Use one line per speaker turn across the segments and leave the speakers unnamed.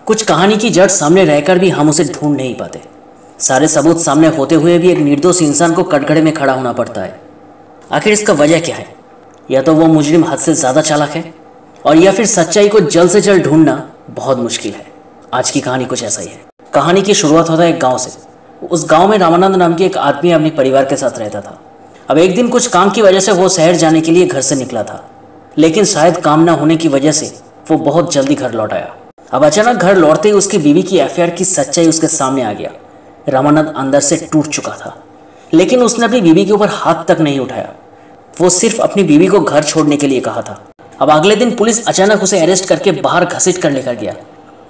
कुछ कहानी की जड़ सामने रहकर भी हम उसे ढूंढ नहीं पाते। सारे सबूत सामने होते हुए भी एक निर्दोष इंसान को कटघरे में खड़ा होना पड़ता है। आखिर इसका वजह क्या है? या तो वो मुजरिम हद से ज़्यादा चालाक है, और या फिर सच्चाई को जल्द से जल्द ढूंढना बहुत मुश्किल है। आज की कहानी कुछ ऐसा ही है। कहानी की शुरुआत होता है एक गाँव से। उस गाँव में रामानंद नाम की एक आदमी अपने परिवार के साथ रहता था। अब एक दिन कुछ काम की वजह से वो शहर जाने के लिए घर से निकला था, लेकिन शायद काम ना होने की वजह से वो बहुत जल्दी घर लौट आया। अब अचानक घर लौटते ही उसकी बीवी की एफआईआर की सच्चाई उसके सामने आ गया। रामानंद अंदर से टूट चुका था, लेकिन उसने अपनी बीवी के ऊपर हाथ तक नहीं उठाया। वो सिर्फ अपनी बीवी को घर छोड़ने के लिए कहा था। अब अगले दिन पुलिस अचानक उसे अरेस्ट करके बाहर घसीट कर लेकर गया।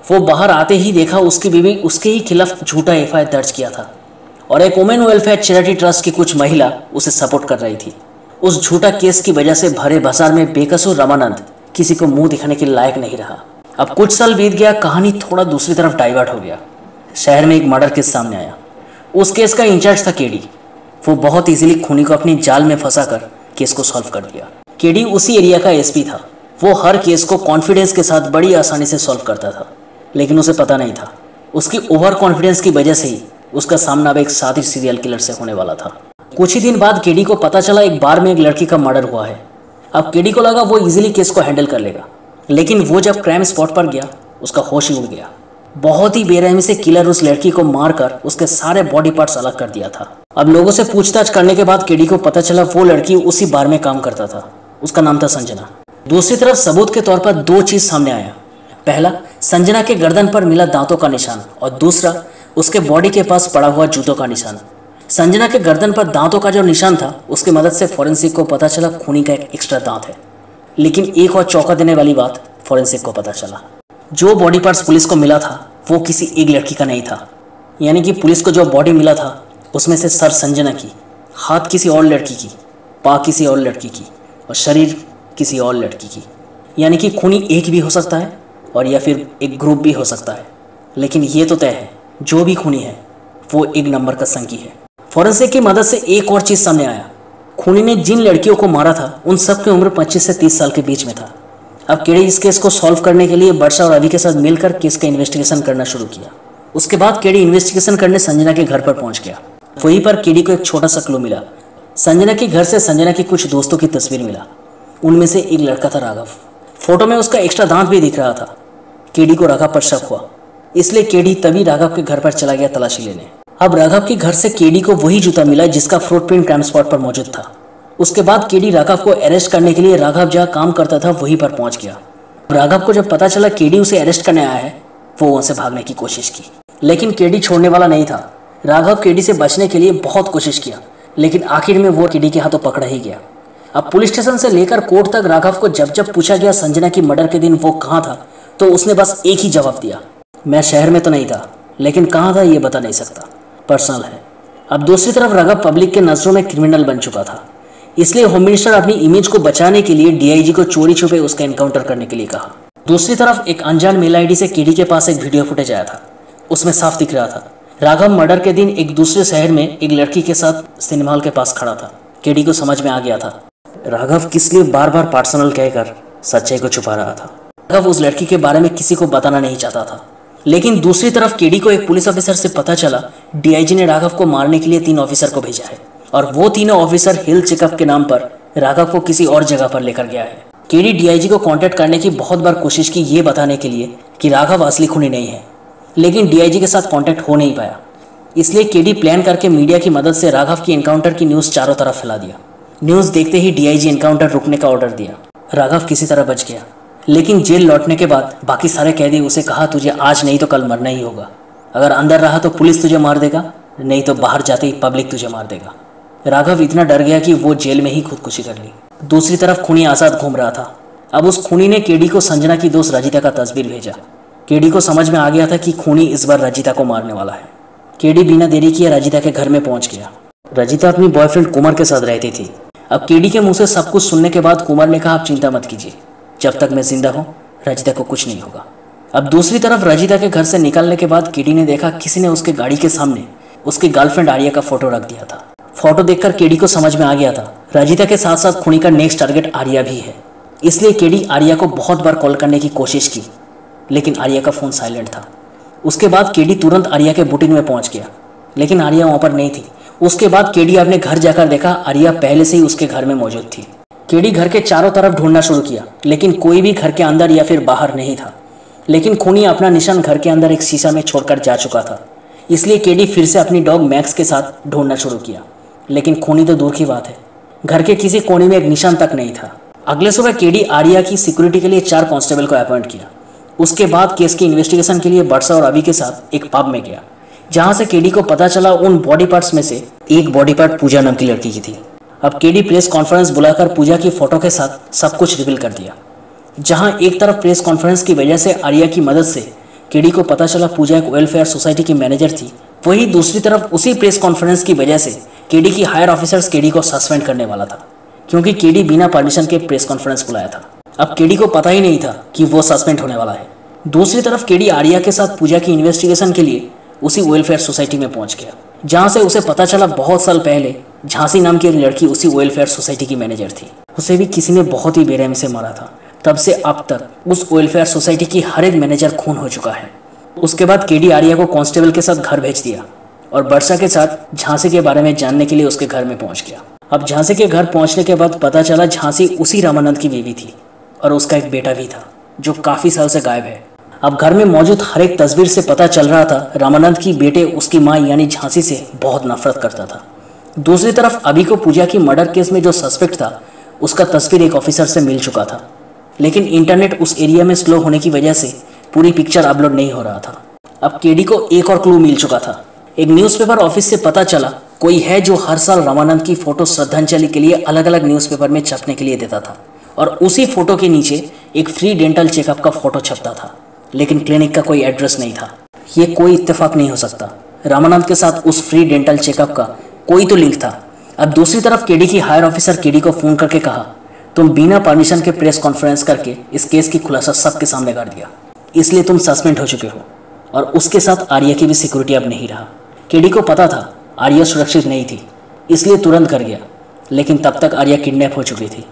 वो बाहर आते ही देखा उसकी बीवी उसके ही खिलाफ झूठा एफआईआर दर्ज किया था, और एक वुमेन वेलफेयर चैरिटी ट्रस्ट की कुछ महिला उसे सपोर्ट कर रही थी। उस झूठा केस की वजह से भरे बाजार में बेकसूर रामानंद किसी को मुंह दिखाने के लायक नहीं रहा। अब कुछ साल बीत गया, कहानी थोड़ा दूसरी तरफ डाइवर्ट हो गया। शहर में एक मर्डर केस सामने आया। उस केस का इंचार्ज था केडी। वो बहुत इजीली खूनी को अपनी जाल में फंसाकर केस को सॉल्व कर दिया। केडी उसी एरिया का एसपी था। वो हर केस को कॉन्फिडेंस के साथ बड़ी आसानी से सॉल्व करता था, लेकिन उसे पता नहीं था उसकी ओवर कॉन्फिडेंस की वजह से ही उसका सामना अब एक साथी सीरियल किलर से होने वाला था। कुछ ही दिन बाद केडी को पता चला एक बार में एक लड़की का मर्डर हुआ है। अब केडी को लगा वो इजीली केस को हैंडल कर लेगा, लेकिन वो जब क्राइम स्पॉट पर गया उसका होश ही उड़ गया। बहुत ही बेरहमी से किलर उस लड़की को मारकर उसके सारे बॉडी पार्ट्स अलग कर दिया था। अब लोगों से पूछताछ करने के बाद केडी को पता चला वो लड़की उसी बार में काम करता था। उसका नाम था संजना। दूसरी तरफ सबूत के तौर पर दो चीज सामने आया। पहला, संजना के गर्दन पर मिला दांतों का निशान, और दूसरा उसके बॉडी के पास पड़ा हुआ जूतों का निशान। संजना के गर्दन पर दांतों का जो निशान था उसकी मदद से फॉरेंसिक को पता चला खूनी का एक एक्स्ट्रा दांत है। लेकिन एक और चौंका देने वाली बात फॉरेंसिक को पता चला, जो बॉडी पार्ट्स पुलिस को मिला था वो किसी एक लड़की का नहीं था। यानी कि पुलिस को जो बॉडी मिला था उसमें से सर संजना की, हाथ किसी और लड़की की, पाँव किसी और लड़की की, और शरीर किसी और लड़की की। यानी कि खूनी एक भी हो सकता है और या फिर एक ग्रुप भी हो सकता है, लेकिन ये तो तय है जो भी खूनी है वो एक नंबर का संगी है। फॉरेंसिक की मदद से एक और चीज़ सामने आया। खूनी ने जिन लड़कियों को मारा था उन सब की उम्र 25 से 30 साल के बीच में था। अब केडी इस केस को सॉल्व करने के लिए वर्षा और अभी के साथ मिलकर केस का इन्वेस्टिगेशन करना शुरू किया। उसके बाद केडी इन्वेस्टिगेशन करने संजना के घर पर पहुंच गया। वहीं पर केडी को एक छोटा सा क्लू मिला। संजना के घर से संजना की कुछ दोस्तों की तस्वीर मिला। उनमें से एक लड़का था राघव। फोटो में उसका एक्स्ट्रा दांत भी दिख रहा था। केडी को राघव पर शक हुआ, इसलिए केडी तभी राघव के घर पर चला गया तलाशी लेने। अब राघव के घर से केडी को वही जूता मिला जिसका फुटप्रिंट क्राइम स्पॉट पर मौजूद था। उसके बाद केडी राघव को अरेस्ट करने के लिए राघव जहाँ काम करता था वहीं पर पहुंच गया। राघव को जब पता चला केडी उसे अरेस्ट करने आया है, वो वहां से भागने की कोशिश की, लेकिन केडी छोड़ने वाला नहीं था। राघव केडी से बचने के लिए बहुत कोशिश किया, लेकिन आखिर में वो केडी के हाथों पकड़ा ही गया। अब पुलिस स्टेशन से लेकर कोर्ट तक राघव को जब जब पूछा गया संजना की मर्डर के दिन वो कहाँ था, तो उसने बस एक ही जवाब दिया, मैं शहर में तो नहीं था, लेकिन कहाँ था ये बता नहीं सकता, पर्सनल है। अब दूसरी तरफ राघव पब्लिक के नजरों में क्रिमिनल बन चुका था, इसलिए होम मिनिस्टर अपनी इमेज को बचाने के लिए डीआईजी को चोरी छुपे उसका एनकाउंटर करने के लिए कहा। दूसरी तरफ एक अनजान मेल आईडी से केडी के पास एक वीडियो फुटेज आया था। उसमें साफ दिख रहा था राघव मर्डर के दिन एक दूसरे शहर में एक लड़की के साथ सिनेमा हॉल के पास खड़ा था। केडी को समझ में आ गया था राघव किस लिए बार बार पर्सनल कहकर सच्चाई को छुपा रहा था। राघव उस लड़की के बारे में किसी को बताना नहीं चाहता था। लेकिन दूसरी तरफ केडी को एक पुलिस ऑफिसर से पता चला डीआईजी ने राघव को मारने के लिए 3 ऑफिसर को भेजा है, और वो तीनों ऑफिसर हिल चेकअप के नाम पर राघव को किसी और जगह पर लेकर गया है। केडी डीआईजी को कांटेक्ट करने की बहुत बार कोशिश की ये बताने के लिए कि राघव असली खूनी नहीं है, लेकिन डीआईजी के साथ कांटेक्ट हो नहीं पाया। इसलिए केडी प्लान करके मीडिया की मदद से राघव की एनकाउंटर की न्यूज़ चारों तरफ फैला दिया। न्यूज़ देखते ही डीआईजी एनकाउंटर रुकने का ऑर्डर दिया। राघव किसी तरह बच गया, लेकिन जेल लौटने के बाद बाकी सारे कैदी उसे कहा तुझे आज नहीं तो कल मरना ही होगा। अगर अंदर रहा तो पुलिस तुझे मार देगा, नहीं तो बाहर जाते ही पब्लिक तुझे मार देगा। राघव इतना डर गया कि वो जेल में ही खुदकुशी कर ली। दूसरी तरफ खूनी आज़ाद घूम रहा था। अब उस खूनी ने केडी को संजना की दोस्त रजिता का तस्वीर भेजा। केडी को समझ में आ गया था कि खूनी इस बार रजिता को मारने वाला है। केडी बिना देरी किए रजिता के घर में पहुंच गया। रजिता अपनी बॉयफ्रेंड कुमार के साथ रहती थी। अब केडी के मुंह से सब कुछ सुनने के बाद कुमार ने कहा आप चिंता मत कीजिए, जब तक मैं जिंदा हूँ रजिता को कुछ नहीं होगा। अब दूसरी तरफ रजिता के घर से निकलने के बाद केडी ने देखा किसी ने उसके गाड़ी के सामने उसकी गर्लफ्रेंड आर्या का फोटो रख दिया था। फोटो देखकर केडी को समझ में आ गया था रजिता के साथ साथ खूनी का नेक्स्ट टारगेट आर्या भी है। इसलिए केडी आर्या को बहुत बार कॉल करने की कोशिश की, लेकिन आर्या का फ़ोन साइलेंट था। उसके बाद केडी तुरंत आर्या के बुटीक में पहुंच गया, लेकिन आर्या वहाँ पर नहीं थी। उसके बाद केडी अपने घर जाकर देखा आर्या पहले से ही उसके घर में मौजूद थी। केडी घर के चारों तरफ ढूंढना शुरू किया, लेकिन कोई भी घर के अंदर या फिर बाहर नहीं था। लेकिन खूनी अपना निशान घर के अंदर एक शीशा में छोड़कर जा चुका था, इसलिए केडी फिर से अपनी डॉग मैक्स के साथ ढूंढना शुरू किया। लेकिन खूनी तो दूर की बात है, घर के किसी कोने में एक निशान तक नहीं था। अगले सुबह केडी आर्या की सिक्योरिटी के लिए 4 कांस्टेबल को अपॉइंट किया। उसके बाद केस की इन्वेस्टिगेशन के लिए वर्षा और अभी के साथ एक पब में गया, जहां से केडी को पता चला उन बॉडी पार्ट्स में से एक बॉडी पार्ट पूजा नाम की लड़की की थी। अब केडी प्रेस कॉन्फ्रेंस बुलाकर पूजा की फोटो के साथ सब कुछ रिवील कर दिया। जहां एक तरफ प्रेस कॉन्फ्रेंस की वजह से आर्या की मदद से केडी को पता चला पूजा एक वेलफेयर सोसाइटी की मैनेजर थी, वहीं दूसरी तरफ उसी प्रेस कॉन्फ्रेंस की वजह से केडी की हायर ऑफिसर्स केडी को सस्पेंड करने वाला था, क्योंकि केडी बिना परमिशन के प्रेस कॉन्फ्रेंस बुलाया था। अब केडी को पता ही नहीं था कि वो सस्पेंड होने वाला है। दूसरी तरफ केडी आर्या के साथ पूजा की इन्वेस्टिगेशन के लिए उसी वेलफेयर सोसाइटी में पहुंच गया, जहां से उसे पता चला बहुत साल पहले झांसी नाम की एक लड़की उसी वेलफेयर सोसाइटी की मैनेजर थी। उसे भी किसी ने बहुत ही बेरहमी से मारा था। तब से अब तक उस वेलफेयर सोसाइटी की हर एक मैनेजर खून हो चुका है। उसके बाद केडी आर्या को कांस्टेबल के साथ घर भेज दिया और वर्षा के साथ झांसी के बारे में जानने के लिए उसके घर में पहुंच गया। अब झांसी के घर पहुंचने के बाद पता चला झांसी उसी रामानंद की बीवी थी और उसका एक बेटा भी था जो काफी साल से गायब है। अब घर में मौजूद हर एक तस्वीर से पता चल रहा था रामानंद की बेटे उसकी माँ यानी झांसी से बहुत नफरत करता था। दूसरी तरफ अभी को पूजा की मर्डर केस में जो सस्पेक्ट था उसका तस्वीर एक ऑफिसर से मिल चुका था, लेकिन इंटरनेट उस एरिया में स्लो होने की वजह से पूरी पिक्चर अपलोड नहीं हो रहा था। अब केडी को एक और क्लू मिल चुका था। एक न्यूज़पेपर ऑफिस से पता चला कोई है जो हर साल रामानंद की फोटो श्रद्धांजलि के लिए अलग अलग न्यूज़पेपर में छपने के लिए देता था, और उसी फोटो के नीचे एक फ्री डेंटल चेकअप का फोटो छपता था, लेकिन क्लिनिक का कोई एड्रेस नहीं था। ये कोई इत्तेफाक नहीं हो सकता, रामानंद के साथ उस फ्री डेंटल चेकअप का कोई तो लिंक था। अब दूसरी तरफ केडी की हायर ऑफिसर केडी को फोन करके कहा, तुम बिना परमिशन के प्रेस कॉन्फ्रेंस करके इस केस की खुलासा सबके सामने कर दिया, इसलिए तुम सस्पेंड हो चुके हो। और उसके साथ आर्या की भी सिक्योरिटी अब नहीं रहा। केडी को पता था आर्या सुरक्षित नहीं थी, इसलिए तुरंत कर गया, लेकिन तब तक आर्या किडनैप हो चुकी थी।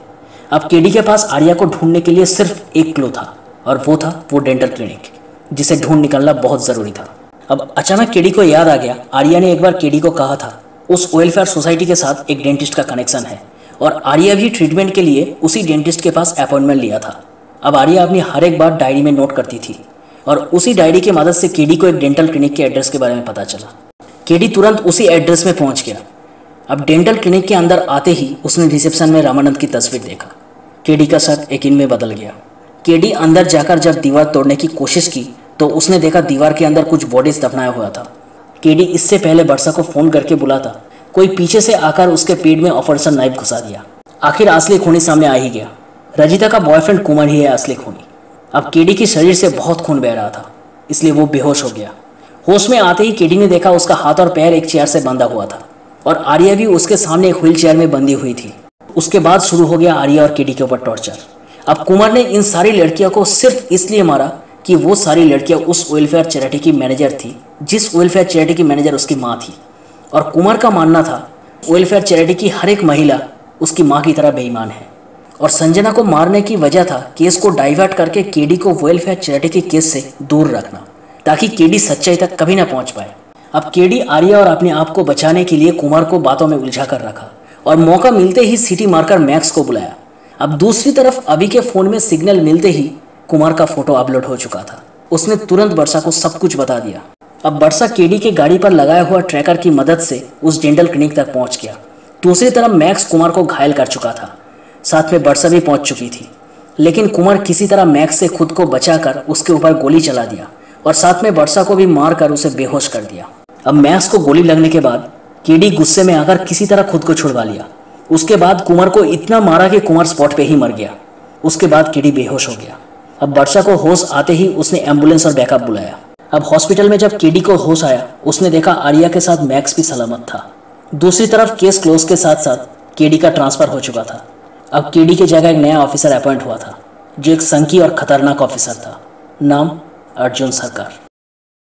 अब केडी के पास आर्या को ढूंढने के लिए सिर्फ एक क्लू था, और वो था वो डेंटल क्लिनिक, जिसे ढूंढ निकलना बहुत ज़रूरी था। अब अचानक केडी को याद आ गया, आर्या ने एक बार केडी को कहा था उस वेलफेयर सोसाइटी के साथ एक डेंटिस्ट का कनेक्शन है, और आर्या भी ट्रीटमेंट के लिए उसी डेंटिस्ट के पास अपॉइंटमेंट लिया था। अब आर्या अपनी हर एक बात डायरी में नोट करती थी, और उसी डायरी की मदद से केडी को एक डेंटल क्लिनिक के एड्रेस के बारे में पता चला। केडी तुरंत उसी एड्रेस में पहुंच गया। अब डेंटल क्लिनिक के अंदर आते ही उसने रिसेप्शन में रामानंद की तस्वीर देखा। केडी का शक यकीन में बदल गया। केडी अंदर जाकर जब दीवार तोड़ने की कोशिश की तो उसने देखा दीवार के अंदर कुछ बॉडीज दफनाया हुआ था। केडी इससे पहले वर्षा को फोन करके बुलाता, कोई पीछे से आकर उसके पेट में ऑपरेशन नाइफ घुसा दिया। आखिर असली खूनी सामने आ ही गया। रजिता का बॉयफ्रेंड कुमार ही है असली खूनी। अब केडी की शरीर से बहुत खून बह रहा था, इसलिए वो बेहोश हो गया। होश में आते ही केडी ने देखा उसका हाथ और पैर एक चेयर से बंधा हुआ था, और आर्या भी उसके सामने एक व्हील चेयर में बंधी हुई थी। उसके बाद शुरू हो गया आर्या और केडी के ऊपर टॉर्चर। अब कुमार ने इन सारी लड़कियों को सिर्फ इसलिए मारा कि वो सारी लड़कियां उस वेलफेयर चैरिटी की मैनेजर थी, जिस वेलफेयर चैरिटी की मैनेजर उसकी माँ थी। और कुमार का मानना था वेलफेयर चैरिटी की हर एक महिला उसकी माँ की तरह बेईमान है, और संजना को मारने की वजह था केस को डाइवर्ट करके केडी को वेलफेयर चैरिटी के केस से दूर रखना, ताकि केडी सच्चाई तक कभी ना पहुंच पाए। अब केडी आर्या और अपने आप को बचाने के लिए कुमार को बातों में उलझा कर रखा, और मौका मिलते ही सीटी मारकर मैक्स को बुलाया। अब दूसरी तरफ अभी के फोन में सिग्नल मिलते ही कुमार का फोटो अपलोड हो चुका था। उसने तुरंत वर्षा को सब कुछ बता दिया। अब वर्षा केडी के गाड़ी पर लगाया हुआ ट्रैकर की मदद से उस डेंटल क्लिनिक तक पहुंच गया। दूसरी तरफ मैक्स कुमार को घायल कर चुका था, साथ में वर्षा भी पहुंच चुकी थी, लेकिन कुमार किसी तरह मैक्स से खुद को बचाकर उसके ऊपर गोली चला दिया, और साथ में वर्षा को भी मारकर उसे बेहोश कर दिया। अब मैक्स को गोली लगने के बाद केडी गुस्से में आकर किसी तरह खुद को छुड़वा लिया। उसके बाद कुमार को इतना मारा कि कुमार स्पॉट पे ही मर गया। उसके बाद केडी बेहोश हो गया। अब वर्षा को होश आते ही उसने एम्बुलेंस और बैकअप बुलाया। अब हॉस्पिटल में जब केडी को होश आया, उसने देखा आर्या के साथ मैक्स भी सलामत था। दूसरी तरफ केस क्लोज के साथ साथ केडी का ट्रांसफर हो चुका था। अब केडी की जगह एक नया ऑफिसर अपॉइंट हुआ था, जो एक संकी और खतरनाक ऑफिसर था। नाम अर्जुन सरकार।